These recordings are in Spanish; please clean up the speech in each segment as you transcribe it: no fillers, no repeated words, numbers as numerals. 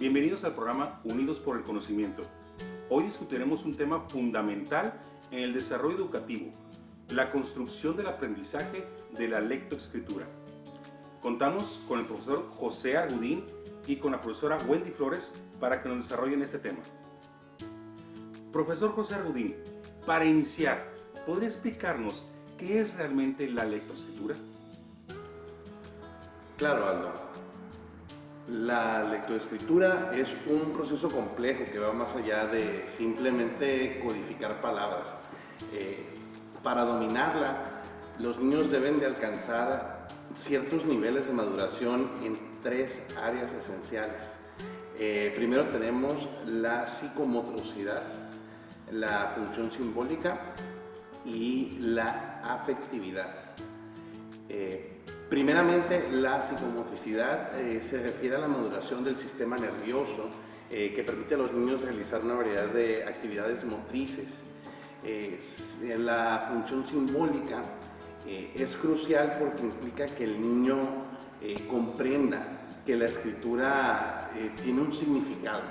Bienvenidos al programa Unidos por el Conocimiento. Hoy discutiremos un tema fundamental en el desarrollo educativo, la construcción del aprendizaje de la lectoescritura. Contamos con el profesor José Argudín y con la profesora Wendy Flores para que nos desarrollen este tema. Profesor José Argudín, para iniciar, ¿podría explicarnos qué es realmente la lectoescritura? Claro, Aldo. La lectoescritura es un proceso complejo que va más allá de simplemente codificar palabras. Para dominarla, los niños deben de alcanzar ciertos niveles de maduración en tres áreas esenciales. Primero tenemos la psicomotricidad, la función simbólica y la afectividad. Primeramente, la psicomotricidad se refiere a la maduración del sistema nervioso que permite a los niños realizar una variedad de actividades motrices. La función simbólica es crucial porque implica que el niño comprenda que la escritura tiene un significado,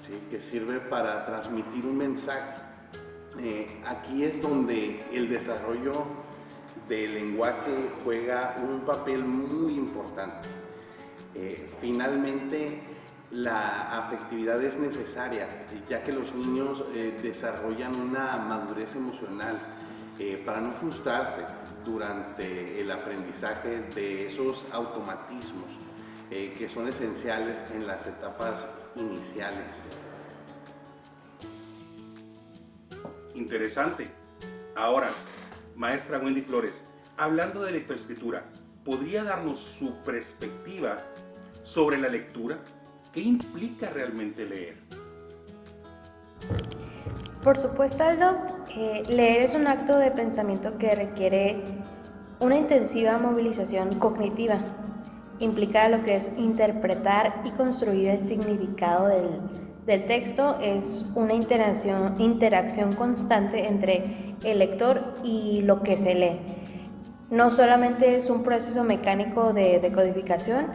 ¿sí?, que sirve para transmitir un mensaje. Aquí es donde el desarrollo del lenguaje juega un papel muy importante. Finalmente, la afectividad es necesaria, ya que los niños desarrollan una madurez emocional para no frustrarse durante el aprendizaje de esos automatismos que son esenciales en las etapas iniciales. Interesante. Ahora, maestra Wendy Flores, hablando de lectoescritura, ¿podría darnos su perspectiva sobre la lectura? ¿Qué implica realmente leer? Por supuesto, Aldo, leer es un acto de pensamiento que requiere una intensiva movilización cognitiva. Implica lo que es interpretar y construir el significado del texto. Es una interacción constante entre el lector y lo que se lee. No solamente es un proceso mecánico de codificación,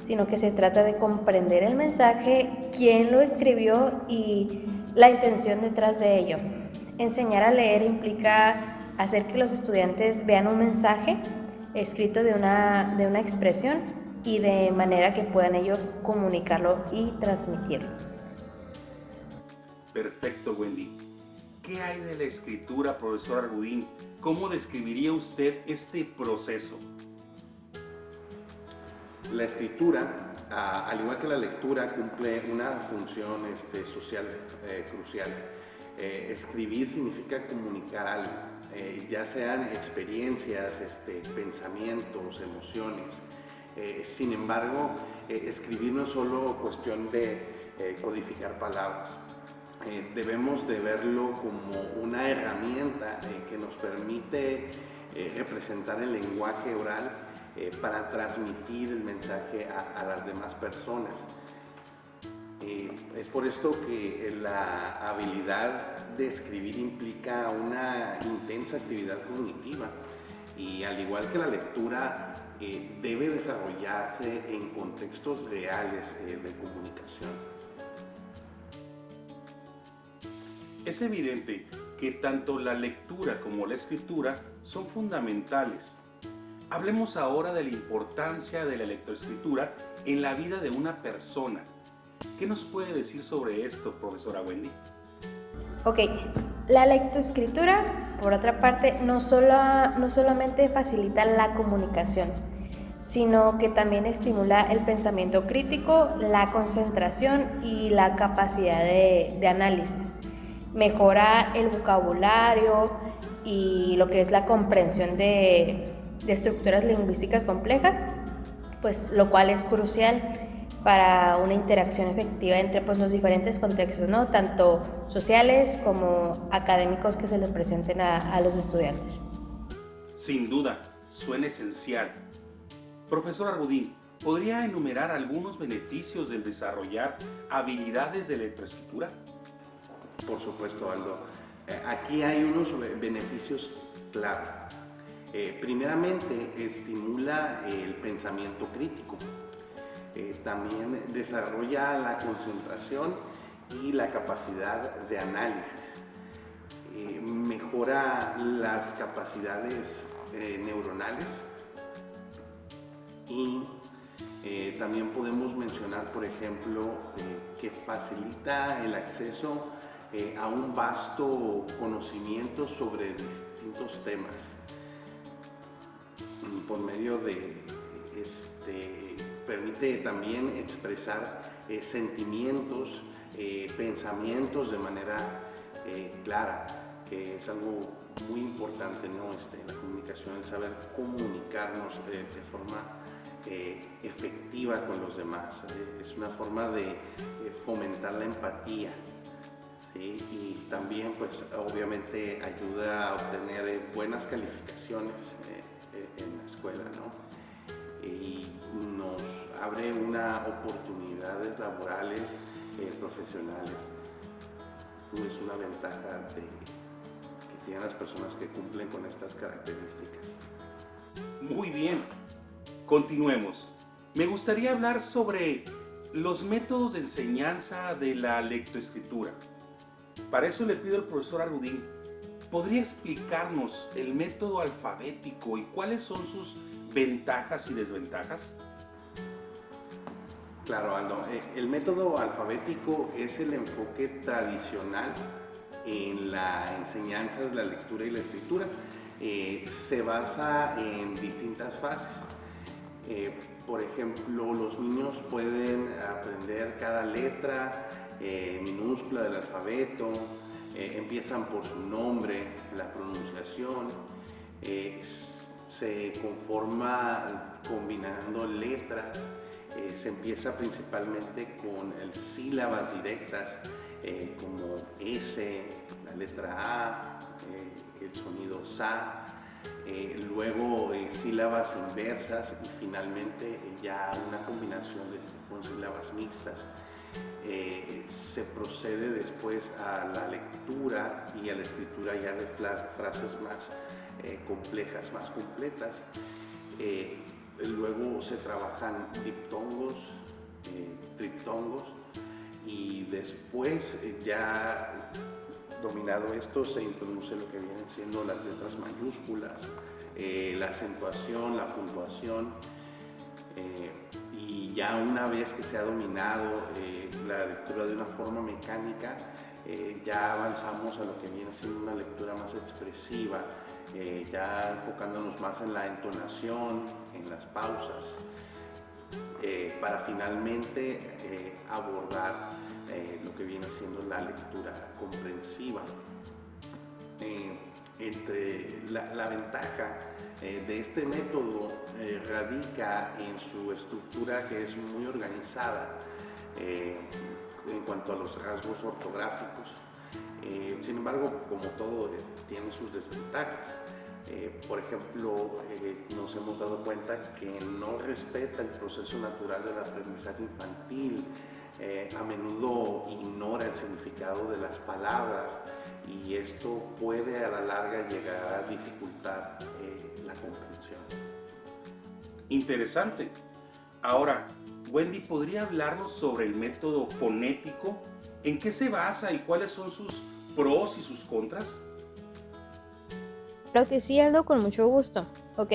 sino que se trata de comprender el mensaje, quién lo escribió y la intención detrás de ello. Enseñar a leer implica hacer que los estudiantes vean un mensaje escrito de una expresión y de manera que puedan ellos comunicarlo y transmitirlo. Perfecto, Wendy. ¿Qué hay de la escritura, profesor Argudín? ¿Cómo describiría usted este proceso? La escritura, al igual que la lectura, cumple una función social crucial. Escribir significa comunicar algo, ya sean experiencias, pensamientos, emociones. Sin embargo, escribir no es solo cuestión de codificar palabras. Debemos de verlo como una herramienta que nos permite representar el lenguaje oral para transmitir el mensaje a las demás personas. Es por esto que la habilidad de escribir implica una intensa actividad cognitiva y, al igual que la lectura, debe desarrollarse en contextos reales de comunicación. Es evidente que tanto la lectura como la escritura son fundamentales. Hablemos ahora de la importancia de la lectoescritura en la vida de una persona. ¿Qué nos puede decir sobre esto, profesora Wendy? Ok, la lectoescritura, por otra parte, no solamente facilita la comunicación, sino que también estimula el pensamiento crítico, la concentración y la capacidad de análisis. Mejora el vocabulario y lo que es la comprensión de estructuras lingüísticas complejas, pues lo cual es crucial para una interacción efectiva entre los diferentes contextos, ¿no?, tanto sociales como académicos que se les presenten a los estudiantes. Sin duda, suena esencial. Profesor Argudín, ¿podría enumerar algunos beneficios del desarrollar habilidades de lectoescritura? Por supuesto, Aldo. Aquí hay unos beneficios clave. Primeramente, estimula el pensamiento crítico. También desarrolla la concentración y la capacidad de análisis. Mejora las capacidades neuronales y también podemos mencionar, por ejemplo, que facilita el acceso a un vasto conocimiento sobre distintos temas por medio de permite también expresar sentimientos, pensamientos de manera clara, que es algo muy importante, ¿no? La comunicación, el saber comunicarnos de forma efectiva con los demás. Es una forma de fomentar la empatía, ¿sí? Y también, pues, obviamente ayuda a obtener buenas calificaciones en la escuela, ¿no? Y nos abre una oportunidades laborales, profesionales. Es una ventaja que tienen las personas que cumplen con estas características. Muy bien, continuemos. Me gustaría hablar sobre los métodos de enseñanza de la lectoescritura. Para eso le pido al profesor Argudín, ¿podría explicarnos el método alfabético y cuáles son sus ventajas y desventajas? Claro, Aldo. El método alfabético es el enfoque tradicional en la enseñanza de la lectura y la escritura. Se basa en distintas fases. Por ejemplo, los niños pueden aprender cada letra minúscula del alfabeto, empiezan por su nombre, la pronunciación, se conforma combinando letras. Se empieza principalmente con sílabas directas como S, la letra A, el sonido SA, luego sílabas inversas y finalmente ya una combinación con sílabas mixtas. Se procede después a la lectura y a la escritura ya de frases más complejas, más completas. Luego se trabajan diptongos, triptongos y después ya dominado esto se introduce lo que vienen siendo las letras mayúsculas, la acentuación, la puntuación y ya una vez que se ha dominado la lectura de una forma mecánica, ya avanzamos a lo que viene siendo una lectura más expresiva, ya enfocándonos más en la entonación, en las pausas, para finalmente abordar lo que viene siendo la lectura comprensiva. La ventaja de este método radica en su estructura, que es muy organizada en cuanto a los rasgos ortográficos. Sin embargo, como todo, tiene sus desventajas. Por ejemplo, nos hemos dado cuenta que no respeta el proceso natural del aprendizaje infantil, a menudo ignora el significado de las palabras y esto puede a la larga llegar a dificultar la comprensión. Interesante. Ahora, Wendy, ¿podría hablarnos sobre el método fonético? ¿En qué se basa y cuáles son sus pros y sus contras? Claro que sí, Aldo, con mucho gusto. Ok,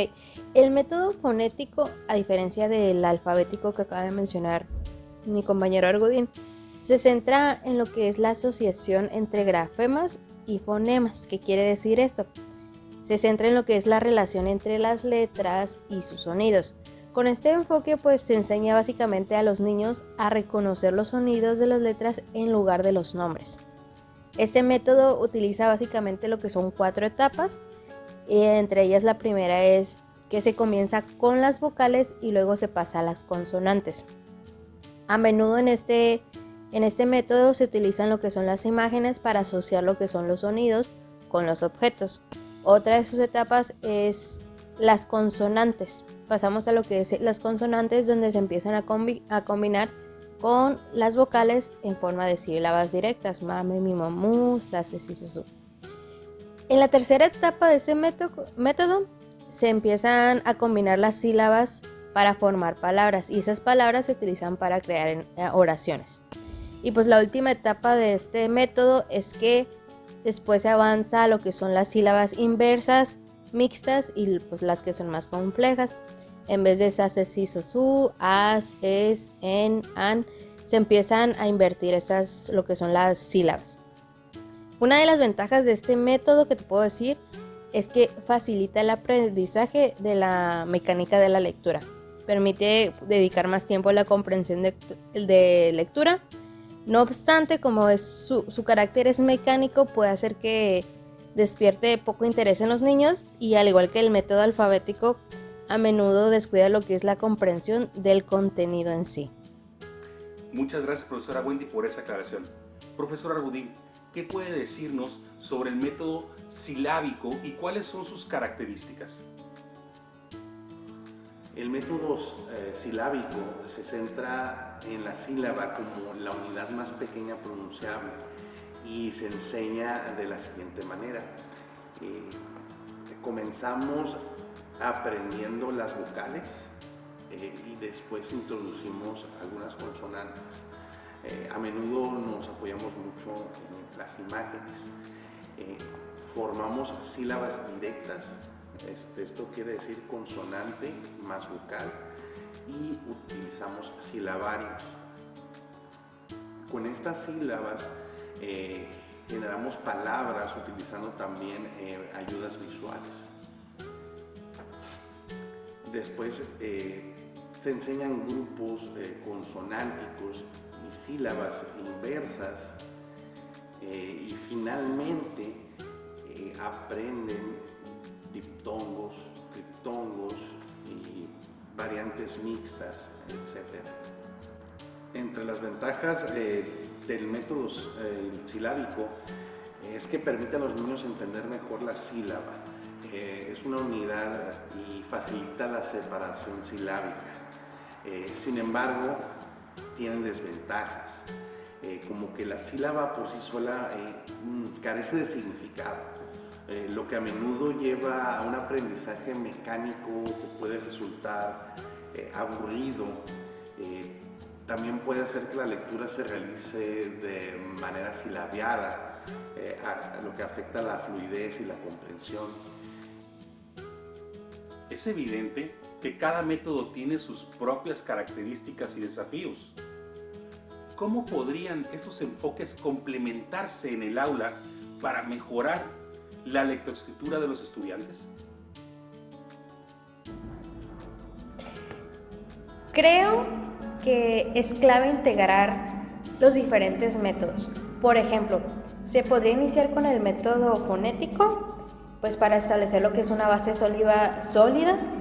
el método fonético, a diferencia del alfabético que acaba de mencionar mi compañero Argudín, se centra en lo que es la asociación entre grafemas y fonemas. ¿Qué quiere decir esto? Se centra en lo que es la relación entre las letras y sus sonidos. Con este enfoque, pues, se enseña básicamente a los niños a reconocer los sonidos de las letras en lugar de los nombres. Este método utiliza básicamente lo que son 4 etapas. Entre ellas la primera es que se comienza con las vocales y luego se pasa a las consonantes. A menudo en este método se utilizan lo que son las imágenes para asociar lo que son los sonidos con los objetos. Otra de sus etapas es las consonantes. Pasamos a lo que es las consonantes, donde se empiezan a combinar con las vocales en forma de sílabas directas: mame, mi, mamú, sase, si, su. En la tercera etapa de este método se empiezan a combinar las sílabas para formar palabras y esas palabras se utilizan para crear oraciones. Y pues la última etapa de este método es que después se avanza a lo que son las sílabas inversas, mixtas y pues las que son más complejas. En vez de sas, es, si, so, su, as, es, en, an, se empiezan a invertir lo que son las sílabas. Una de las ventajas de este método que te puedo decir es que facilita el aprendizaje de la mecánica de la lectura. Permite dedicar más tiempo a la comprensión de lectura. No obstante, como su carácter es mecánico, puede hacer que despierte poco interés en los niños y, al igual que el método alfabético, a menudo descuida lo que es la comprensión del contenido en sí. Muchas gracias, profesora Wendy, por esa aclaración. Profesor Argudín, ¿qué puede decirnos sobre el método silábico y cuáles son sus características? El método silábico se centra en la sílaba como la unidad más pequeña pronunciable y se enseña de la siguiente manera. Comenzamos aprendiendo las vocales y después introducimos algunas consonantes. A menudo nos apoyamos mucho en las imágenes. Formamos sílabas directas. Esto quiere decir consonante más vocal, y utilizamos silabarios. Con estas sílabas generamos palabras utilizando también ayudas visuales. Después se enseñan grupos consonánticos y sílabas inversas, y finalmente aprenden diptongos, triptongos y variantes mixtas, etc. Entre las ventajas del método silábico es que permite a los niños entender mejor la sílaba. Es una unidad y facilita la separación silábica. Sin embargo, tienen desventajas, como que la sílaba por sí sola carece de significado. Lo que a menudo lleva a un aprendizaje mecánico que puede resultar aburrido. También puede hacer que la lectura se realice de manera silabiada, lo que afecta la fluidez y la comprensión. Es evidente que cada método tiene sus propias características y desafíos. ¿Cómo podrían estos enfoques complementarse en el aula para mejorar la lectoescritura de los estudiantes? Creo que es clave integrar los diferentes métodos. Por ejemplo, se podría iniciar con el método fonético, pues para establecer lo que es una base sólida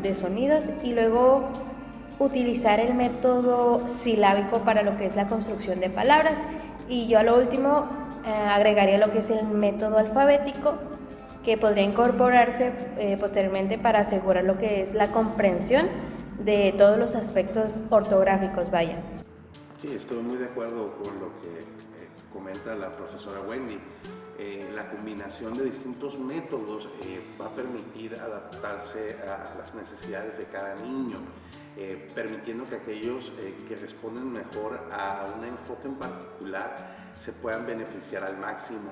de sonidos, y luego utilizar el método silábico para lo que es la construcción de palabras, y yo a lo último agregaría lo que es el método alfabético, que podría incorporarse posteriormente para asegurar lo que es la comprensión de todos los aspectos ortográficos, vaya. Sí, estoy muy de acuerdo con lo que comenta la profesora Wendy. La combinación de distintos métodos va a permitir adaptarse a las necesidades de cada niño, permitiendo que aquellos que responden mejor a un enfoque en particular se puedan beneficiar al máximo.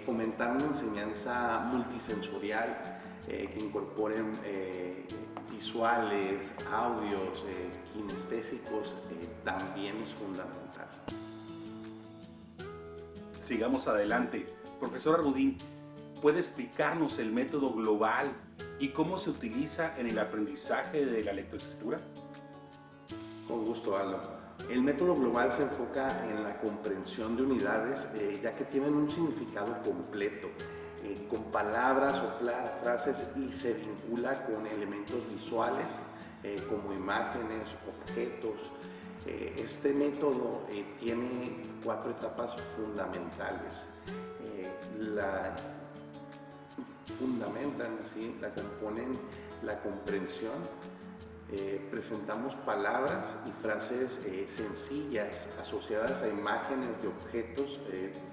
Fomentar una enseñanza multisensorial que incorporen visuales, audios, kinestésicos, también es fundamental. Sigamos adelante. Profesor Argudín, ¿puede explicarnos el método global y cómo se utiliza en el aprendizaje de la lectoescritura? Con gusto, Aldo. El método global se enfoca en la comprensión de unidades, ya que tienen un significado completo, con palabras o frases, y se vincula con elementos visuales, como imágenes, objetos. Este método tiene 4 etapas fundamentales. La componen la comprensión. Presentamos palabras y frases sencillas asociadas a imágenes de objetos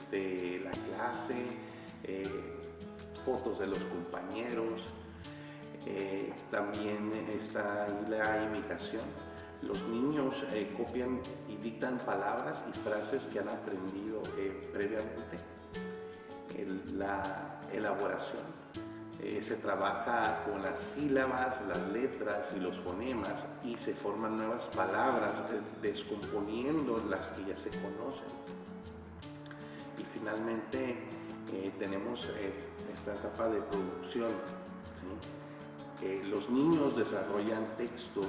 de la clase, fotos de los compañeros. También está ahí la imitación. Los niños copian y dictan palabras y frases que han aprendido previamente. La elaboración. Se trabaja con las sílabas, las letras y los fonemas y se forman nuevas palabras, descomponiendo las que ya se conocen. Y finalmente tenemos esta etapa de producción, ¿sí? Los niños desarrollan textos,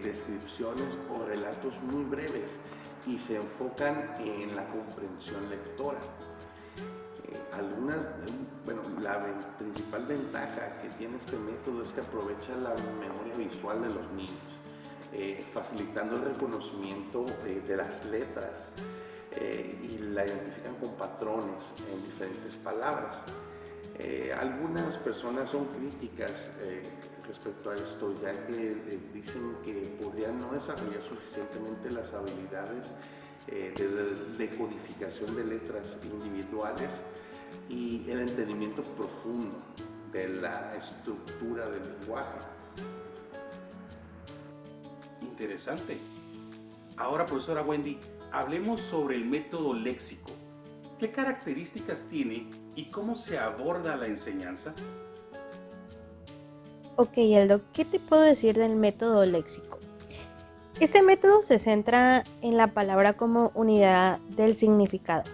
descripciones o relatos muy breves y se enfocan en la comprensión lectora. La principal ventaja que tiene este método es que aprovecha la memoria visual de los niños, facilitando el reconocimiento de las letras y la identifican con patrones en diferentes palabras. Algunas personas son críticas respecto a esto, ya que dicen que podrían no desarrollar suficientemente las habilidades de decodificación de letras individuales y el entendimiento profundo de la estructura del lenguaje. Interesante. Ahora, profesora Wendy, hablemos sobre el método léxico. ¿Qué características tiene y cómo se aborda la enseñanza? Ok, Aldo, ¿qué te puedo decir del método léxico? Este método se centra en la palabra como unidad del significado.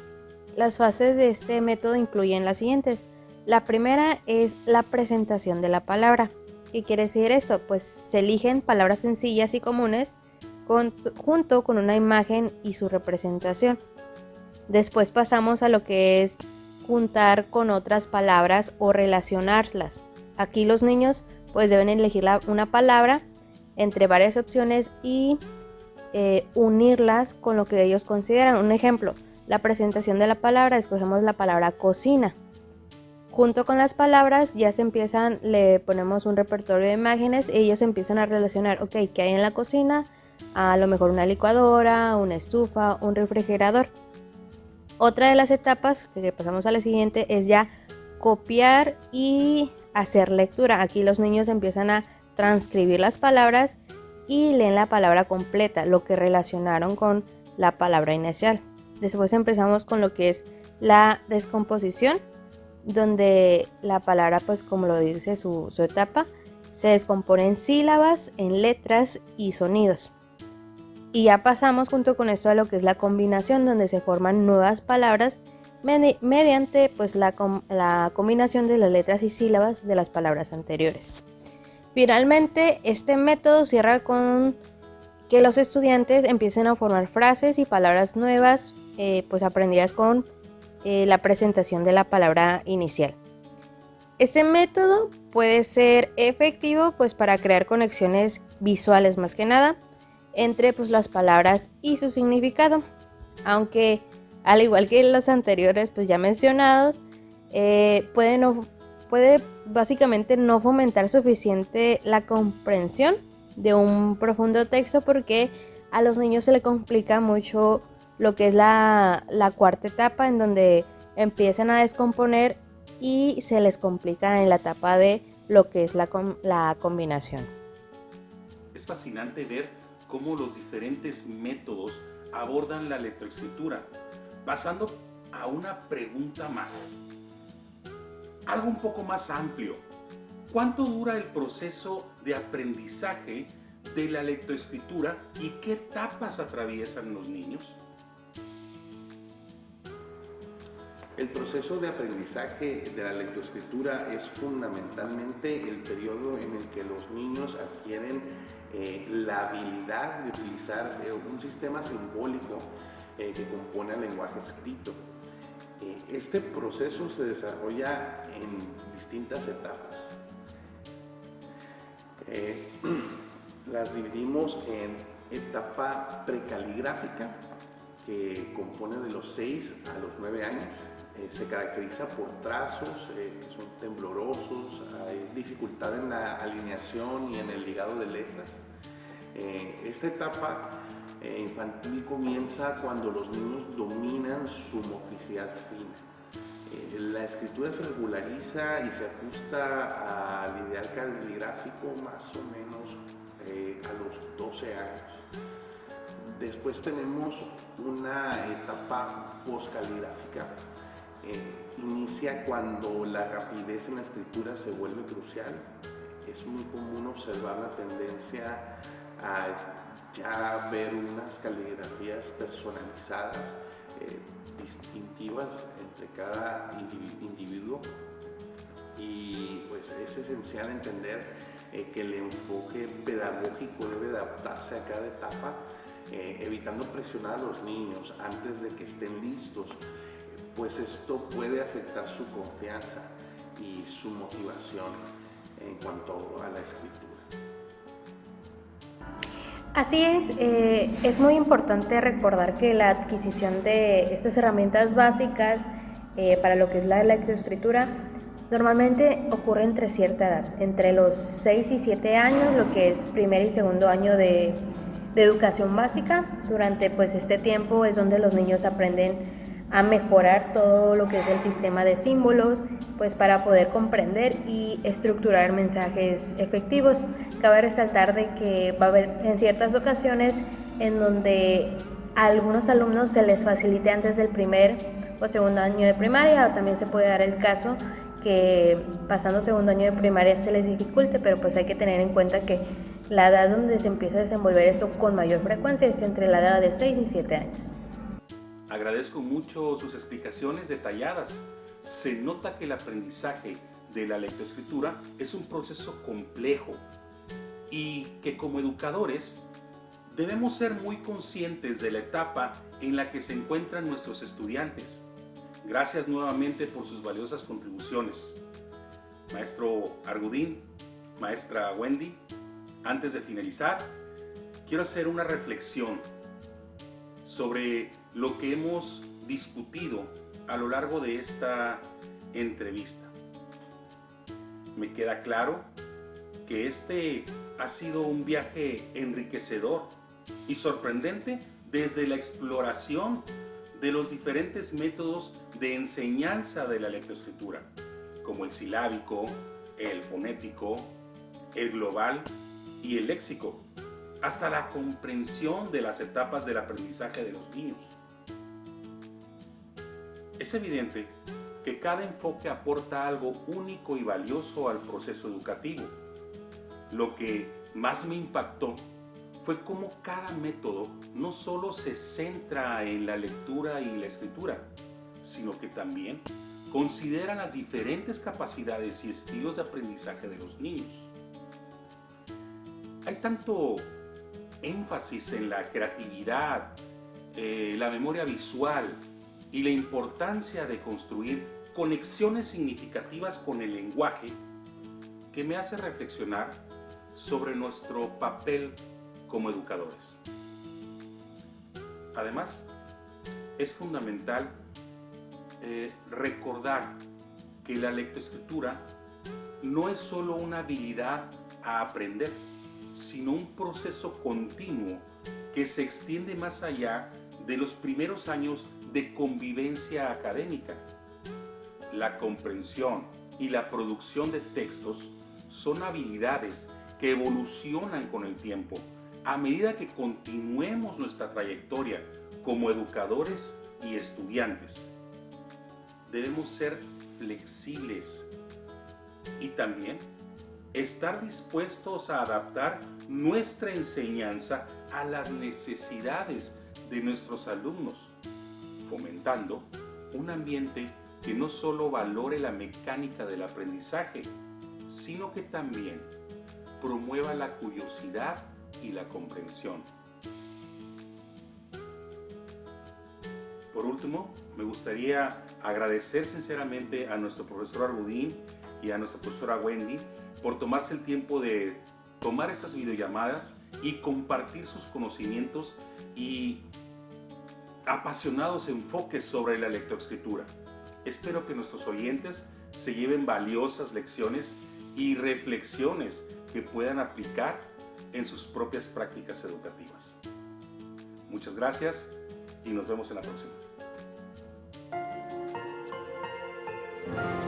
Las fases de este método incluyen las siguientes. La primera es la presentación de la palabra. ¿Qué quiere decir esto? Pues se eligen palabras sencillas y comunes junto con una imagen y su representación. Después pasamos a lo que es juntar con otras palabras o relacionarlas. Aquí los niños pues deben elegir una palabra entre varias opciones y unirlas con lo que ellos consideran. Un ejemplo, la presentación de la palabra, escogemos la palabra cocina. Junto con las palabras le ponemos un repertorio de imágenes y ellos empiezan a relacionar, ok, ¿qué hay en la cocina? A lo mejor una licuadora, una estufa, un refrigerador. Otra de las etapas que pasamos a la siguiente es ya copiar y hacer lectura. Aquí los niños empiezan a transcribir las palabras y leen la palabra completa, lo que relacionaron con la palabra inicial. Después empezamos con lo que es la descomposición, donde la palabra, pues como lo dice su etapa, se descompone en sílabas, en letras y sonidos. Y ya pasamos junto con esto a lo que es la combinación, donde se forman nuevas palabras mediante pues la combinación de las letras y sílabas de las palabras anteriores. Finalmente, este método cierra con que los estudiantes empiecen a formar frases y palabras nuevas, pues aprendidas con la presentación de la palabra inicial. Este método puede ser efectivo pues para crear conexiones visuales más que nada entre pues las palabras y su significado, aunque al igual que los anteriores pues ya mencionados, puede básicamente no fomentar suficiente la comprensión de un profundo texto, porque a los niños se le complica mucho lo que es la cuarta etapa, en donde empiezan a descomponer y se les complica en la etapa de lo que es la combinación. Es fascinante ver cómo los diferentes métodos abordan la lectoescritura, pasando a una pregunta más, algo un poco más amplio. ¿Cuánto dura el proceso de aprendizaje de la lectoescritura y qué etapas atraviesan los niños? El proceso de aprendizaje de la lectoescritura es fundamentalmente el periodo en el que los niños adquieren la habilidad de utilizar un sistema simbólico que compone el lenguaje escrito. Este proceso se desarrolla en distintas etapas. Las dividimos en etapa precaligráfica, que compone de los 6 a los 9 años. Se caracteriza por trazos que son temblorosos, hay dificultad en la alineación y en el ligado de letras. Esta etapa infantil comienza cuando los niños dominan su motricidad fina. La escritura se regulariza y se ajusta al ideal caligráfico más o menos a los 12 años. Después tenemos una etapa postcaligráfica. Inicia cuando la rapidez en la escritura se vuelve crucial. Es muy común observar la tendencia a ya ver unas caligrafías personalizadas, distintivas entre cada individuo, y pues es esencial entender que el enfoque pedagógico debe adaptarse a cada etapa, evitando presionar a los niños antes de que estén listos, pues esto puede afectar su confianza y su motivación en cuanto a la escritura. Así es muy importante recordar que la adquisición de estas herramientas básicas para lo que es la lectoescritura normalmente ocurre entre cierta edad, entre los 6 y 7 años, lo que es primer y segundo año de educación básica. Durante pues este tiempo es donde los niños aprenden a mejorar todo lo que es el sistema de símbolos, pues para poder comprender y estructurar mensajes efectivos. Cabe resaltar de que va a haber en ciertas ocasiones en donde a algunos alumnos se les facilite antes del primer o segundo año de primaria, o también se puede dar el caso que pasando segundo año de primaria se les dificulte, pero pues hay que tener en cuenta que la edad donde se empieza a desenvolver esto con mayor frecuencia es entre la edad de 6 y 7 años. Agradezco mucho sus explicaciones detalladas. Se nota que el aprendizaje de la lectoescritura es un proceso complejo y que como educadores debemos ser muy conscientes de la etapa en la que se encuentran nuestros estudiantes. Gracias nuevamente por sus valiosas contribuciones. Maestro Argudín, maestra Wendy, antes de finalizar, quiero hacer una reflexión sobre lo que hemos discutido a lo largo de esta entrevista. Me queda claro que este ha sido un viaje enriquecedor y sorprendente desde la exploración de los diferentes métodos de enseñanza de la lectoescritura, como el silábico, el fonético, el global y el léxico, hasta la comprensión de las etapas del aprendizaje de los niños. Es evidente que cada enfoque aporta algo único y valioso al proceso educativo. Lo que más me impactó fue cómo cada método no solo se centra en la lectura y la escritura, sino que también considera las diferentes capacidades y estilos de aprendizaje de los niños. Hay tanto énfasis en la creatividad, la memoria visual y la importancia de construir conexiones significativas con el lenguaje, que me hace reflexionar sobre nuestro papel como educadores. Además, es fundamental recordar que la lectoescritura no es solo una habilidad a aprender, sino un proceso continuo que se extiende más allá de los primeros años de convivencia académica. La comprensión y la producción de textos son habilidades que evolucionan con el tiempo a medida que continuemos nuestra trayectoria como educadores y estudiantes. Debemos ser flexibles y también estar dispuestos a adaptar nuestra enseñanza a las necesidades de nuestros alumnos, fomentando un ambiente que no solo valore la mecánica del aprendizaje, sino que también promueva la curiosidad y la comprensión. Por último, me gustaría agradecer sinceramente a nuestro profesor Argudín y a nuestra profesora Wendy por tomarse el tiempo de tomar estas videollamadas y compartir sus conocimientos y apasionados enfoques sobre la lectoescritura. Espero que nuestros oyentes se lleven valiosas lecciones y reflexiones que puedan aplicar en sus propias prácticas educativas. Muchas gracias y nos vemos en la próxima. Gracias.